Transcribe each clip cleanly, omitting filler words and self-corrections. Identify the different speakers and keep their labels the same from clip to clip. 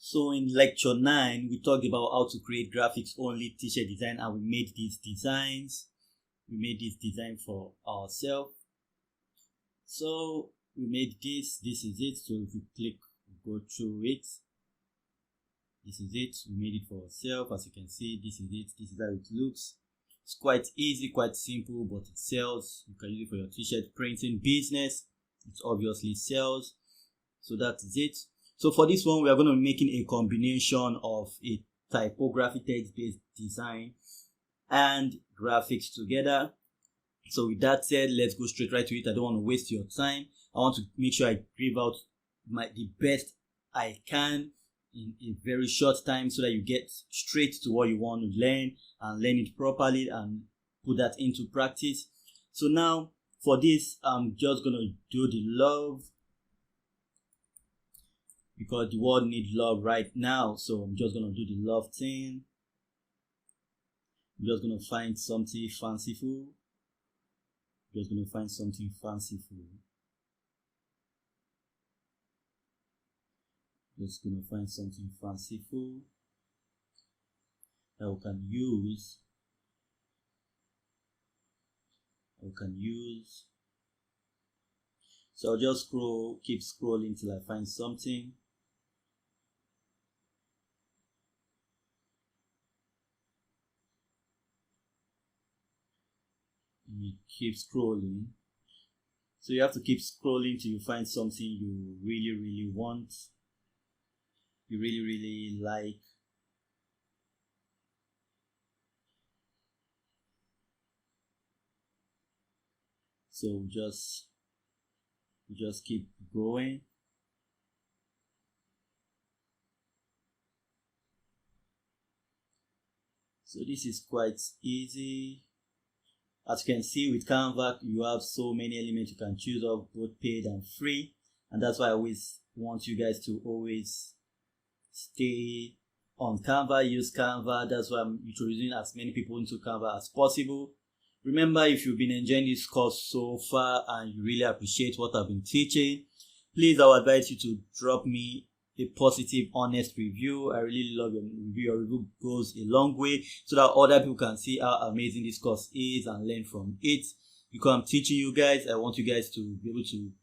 Speaker 1: So in lecture 9, we talked about how to create graphics only t-shirt design, and we made these designs. We made this design for ourselves. So we made this is it. So if you click, go through it, this is it. We made it for ourselves. As you can see, this is it. This is how it looks. It's quite easy, quite simple, but it sells. You can use it for your t-shirt printing business. It obviously sells. So that is it. So for this one, we are going to be making a combination of a typography text-based design and graphics together. So with that said, let's go straight right to it. I don't want to waste your time. I want to make sure I give out the best I can in a very short time, so that you get straight to what you want to learn and learn it properly and put that into practice. So now for this, I'm just going to do the love, because the world needs love right now. So I'm just going to do the love thing. I'm just going to find something fanciful. Just going to find something fanciful. Just going to find something fanciful that we can use. So I'll just keep scrolling till I find something. You keep scrolling. So you have to keep scrolling till you find something you really want, you really like. So we just keep going. So this is quite easy. As you can see, with Canva, you have so many elements you can choose of, both paid and free. And that's why I always want you guys to always stay on Canva, use Canva. That's why I'm introducing as many people into Canva as possible. Remember, if you've been enjoying this course so far and you really appreciate what I've been teaching, please, I would advise you to drop me a positive, honest review. I really love your review. Your review goes a long way, so that other people can see how amazing this course is and learn from it. Because I'm teaching you guys, I want you guys to be able to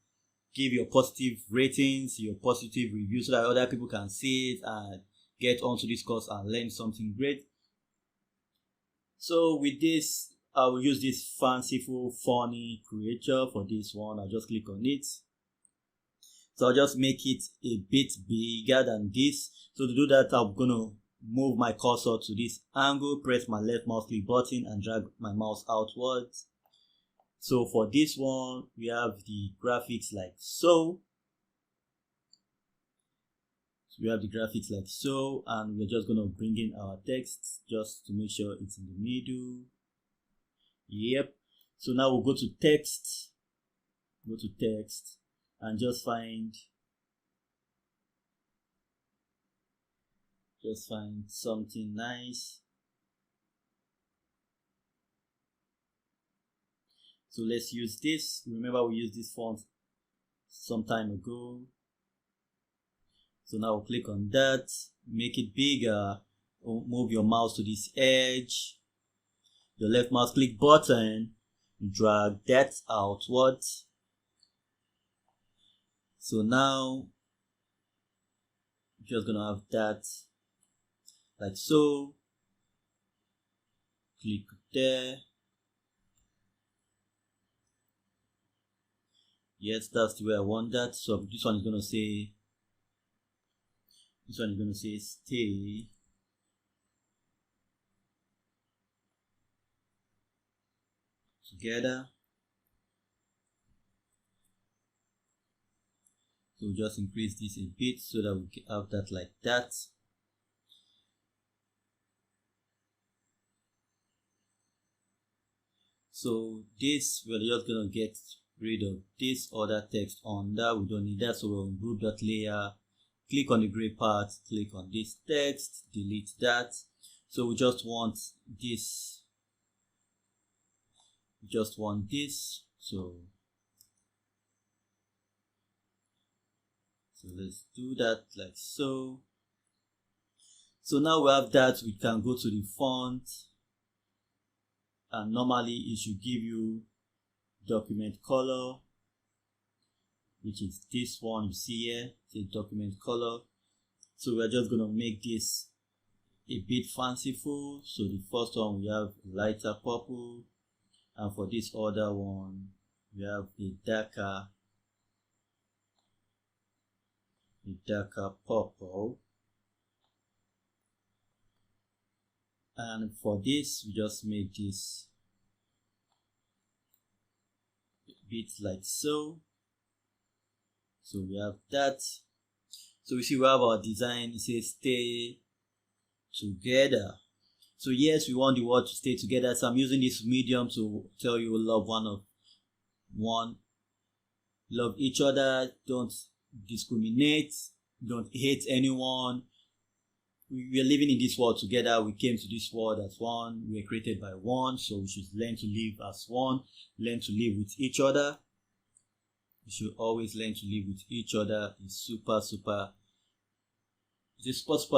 Speaker 1: give your positive ratings, your positive reviews, so that other people can see it and get onto this course and learn something great. So with this, I will use this fanciful, funny creature for this one. I'll just click on it. So I'll just make it a bit bigger than this. So to do that, I'm going to move my cursor to this angle, press my left mouse click button and drag my mouse outwards. So for this one, we have the graphics like so. So we have the graphics like so, and we're just going to bring in our text just to make sure it's in the middle. Yep. So now we'll go to text. Go to text. And just find something nice. So let's use this. Remember, we used this font some time ago. So now we'll click on that, make it bigger, move your mouse to this edge, your left mouse click button, drag that outwards. So now you're just gonna have that like so. Click there. Yes, that's the way I want that. So this one is gonna say stay. Together. So we'll just increase this a bit so that we can have that like that. So this, we're just gonna get rid of this other text on that. We don't need that, so we'll group that layer, click on the gray part, click on this text, delete that. So we just want this. So let's do that like so. So now we have that, we can go to the font, and normally it should give you document color, which is this one you see here, the document color. So we're just going to make this a bit fanciful. So the first one we have lighter purple, and for this other one we have a darker purple, and for this we just make this a bit like so. So we have that. So we see we have our design. It says stay together. So yes, we want the word to stay together. So I'm using this medium to tell you love love each other, don't discriminate, don't hate anyone. We are living in this world together. We came to this world as one. We were created by one, so we should learn to live as one, learn to live with each other. We should always learn to live with each other. It's super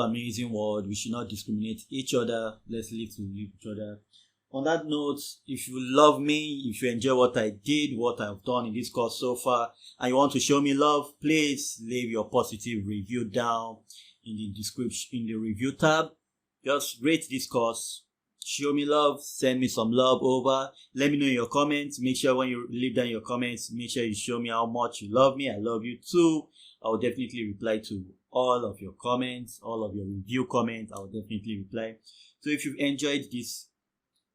Speaker 1: amazing world. We should not discriminate each other. Let's live to live with each other. On that note, if you love me, if you enjoy what I did, what I've done in this course so far, and you want to show me love, please leave your positive review down in the description, in the review tab. Just rate this course, show me love, send me some love over. Let me know in your comments. Make sure when you leave down your comments, make sure you show me how much you love me. I love you too. I will definitely reply to all of your comments, all of your review comments. I will definitely reply. So if you've enjoyed this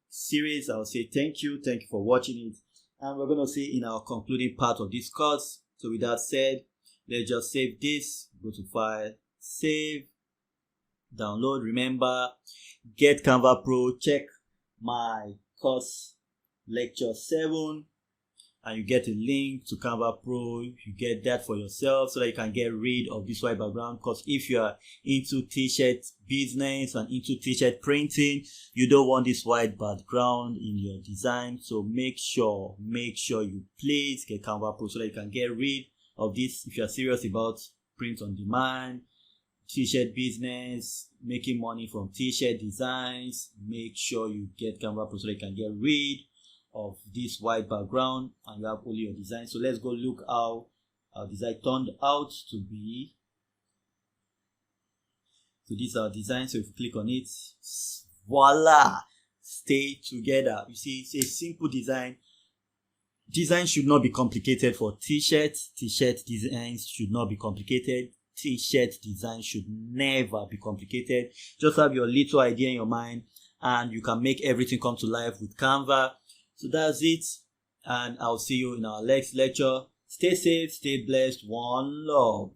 Speaker 1: series, I'll say thank you for watching it, and we're going to see in our concluding part of this course. So with that said, let's just save this, go to file, save, download. Remember, get Canva Pro, check my course lecture 7, and you get a link to Canva Pro. You get that for yourself so that you can get rid of this white background, because if you are into t-shirt business and into t-shirt printing, you don't want this white background in your design. So make sure you please get Canva Pro so that you can get rid of this. If you are serious about print on demand, t-shirt business, making money from t-shirt designs, make sure you get Canva Pro so that you can get rid of this white background and you have only your design. So let's go look how our design turned out to be. So this is our design. So if you click on it, voila, stay together. You see, it's a simple design. Design should not be complicated for t-shirts. T-shirt designs should not be complicated. T-shirt design should never be complicated. Just have your little idea in your mind and you can make everything come to life with Canva. So that's it, and I'll see you in our next lecture. Stay safe, stay blessed, one love.